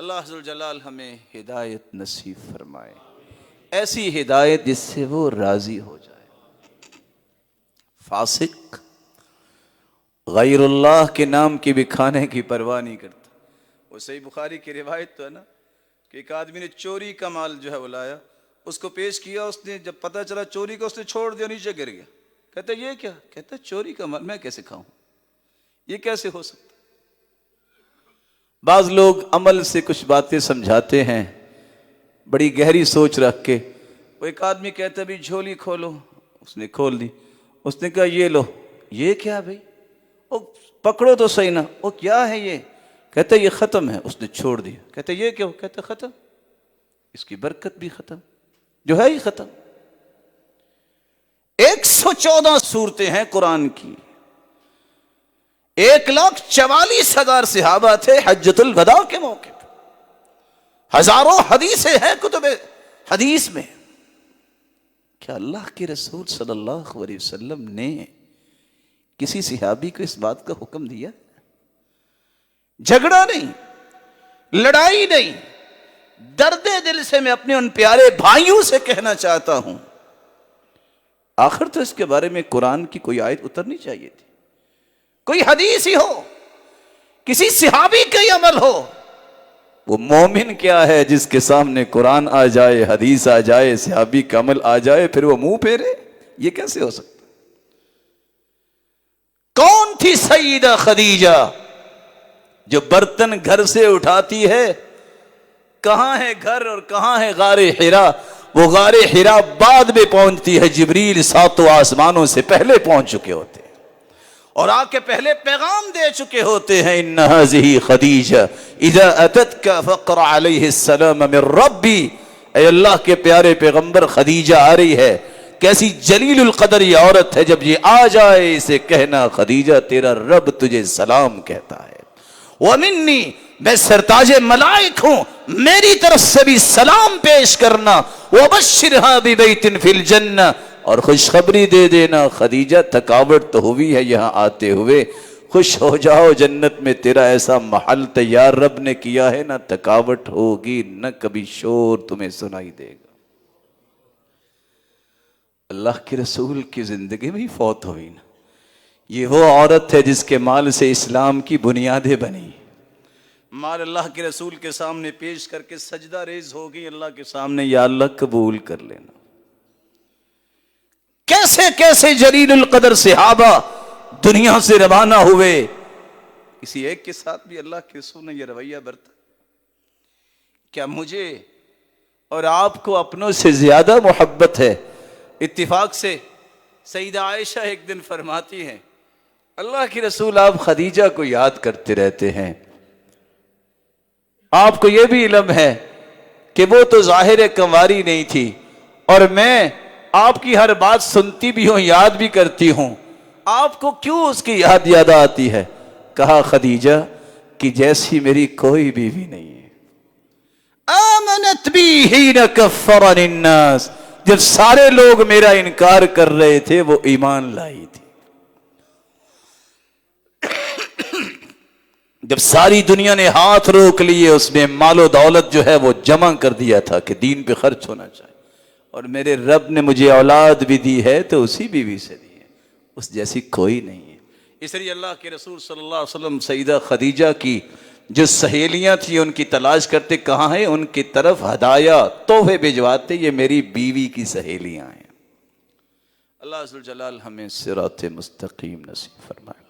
اللہ ذوالجلال ہمیں ہدایت نصیب فرمائے، ایسی ہدایت جس سے وہ راضی ہو جائے۔ فاسق غیر اللہ کے نام کی بھی کھانے کی پرواہ نہیں کرتا۔ وہ صحیح بخاری کی روایت تو ہے نا کہ ایک آدمی نے چوری کا مال جو ہے وہ لایا، اس کو پیش کیا، اس نے جب پتہ چلا چوری کا، اس نے چھوڑ دیا، نیچے گر گیا۔ کہتا یہ کیا؟ کہتا چوری کا مال میں کیسے کھاؤں، یہ کیسے ہو سکتا؟ بعض لوگ عمل سے کچھ باتیں سمجھاتے ہیں بڑی گہری سوچ رکھ کے۔ وہ ایک آدمی کہتا بھی جھولی کھولو، اس نے کھول دی، اس نے کہا یہ لو۔ یہ کیا بھائی؟ وہ پکڑو تو صحیح نا، وہ کیا ہے یہ؟ کہتا یہ ختم ہے، اس نے چھوڑ دیا۔ کہتا یہ کیوں؟ کہتا ختم، اس کی برکت بھی ختم، جو ہے ہی ختم۔ 114 سورتیں ہیں قرآن کی، 1,44,000 صحابہ تھے حجۃ الوداع کے موقع پہ، ہزاروں حدیثیں ہیں کتب حدیث میں۔ کیا اللہ کے رسول صلی اللہ علیہ وسلم نے کسی صحابی کو اس بات کا حکم دیا؟ جھگڑا نہیں، لڑائی نہیں، درد دل سے میں اپنے ان پیارے بھائیوں سے کہنا چاہتا ہوں، آخر تو اس کے بارے میں قرآن کی کوئی آیت اترنی چاہیے تھی، کوئی حدیث ہی ہو، کسی صحابی کا ہی عمل ہو۔ وہ مومن کیا ہے جس کے سامنے قرآن آ جائے، حدیث آ جائے، صحابی کا عمل آ جائے، پھر وہ منہ پھیرے؟ یہ کیسے ہو سکتا؟ کون تھی سیدہ خدیجہ جو برتن گھر سے اٹھاتی ہے؟ کہاں ہے گھر اور کہاں ہے غار حرا؟ وہ غار حرا بعد میں پہنچتی ہے، جبریل 7 آسمانوں سے پہلے پہنچ چکے ہوتے ہیں اور آ کے پہلے پیغام دے چکے ہوتے ہیں۔ ان هذه خدیجہ اذا اتتك فقر علیہ السلام من ربی، اے اللہ کے پیارے پیغمبر، خدیجہ آ رہی ہے، کیسی جلیل القدر یہ عورت ہے، جب یہ آ جائے اسے کہنا خدیجہ تیرا رب تجھے سلام کہتا ہے۔ ومنی، میں سرتاج ملائک ہوں، میری طرف سے بھی سلام پیش کرنا۔ وبشرها ببیت فی الجنہ، اور خوشخبری دے دینا خدیجہ تھکاوٹ تو ہوئی ہے یہاں آتے ہوئے، خوش ہو جاؤ، جنت میں تیرا ایسا محل تیار رب نے کیا ہے، نہ تھکاوٹ ہوگی نہ کبھی شور تمہیں سنائی دے گا۔ اللہ کے رسول کی زندگی میں ہی فوت ہوئی نا۔ یہ وہ عورت ہے جس کے مال سے اسلام کی بنیادیں بنی۔ مال اللہ کے رسول کے سامنے پیش کر کے سجدہ ریز ہوگی اللہ کے سامنے، یا اللہ قبول کر لینا۔ کیسے کیسے جلیل القدر صحابہ دنیا سے روانہ ہوئے، کسی ایک کے ساتھ بھی اللہ کے رسول نے یہ رویہ برتا؟ کیا مجھے اور آپ کو اپنوں سے زیادہ محبت ہے؟ اتفاق سے سیدہ عائشہ ایک دن فرماتی ہیں، اللہ کے رسول آپ خدیجہ کو یاد کرتے رہتے ہیں، آپ کو یہ بھی علم ہے کہ وہ تو ظاہر کنواری نہیں تھی، اور میں آپ کی ہر بات سنتی بھی ہوں، یاد بھی کرتی ہوں، آپ کو کیوں اس کی یاد آتی ہے؟ کہا خدیجہ کہ جیسی میری کوئی بیوی نہیں ہے۔ آمنت بی حین کفرنی الناس، جب سارے لوگ میرا انکار کر رہے تھے وہ ایمان لائی تھی۔ جب ساری دنیا نے ہاتھ روک لیے، اس میں مال و دولت جو ہے وہ جمع کر دیا تھا کہ دین پہ خرچ ہونا چاہیے، اور میرے رب نے مجھے اولاد بھی دی ہے تو اسی بیوی سے دی ہے، اس جیسی کوئی نہیں ہے۔ اس لیے اللہ کے رسول صلی اللہ علیہ وسلم سیدہ خدیجہ کی جو سہیلیاں تھیں ان کی تلاش کرتے، کہاں ہیں، ان کی طرف ہدایہ تحفے بھجواتے، یہ میری بیوی کی سہیلیاں ہیں۔ اللہ ذوالجلال ہمیں صراط مستقیم نصیب فرمائے۔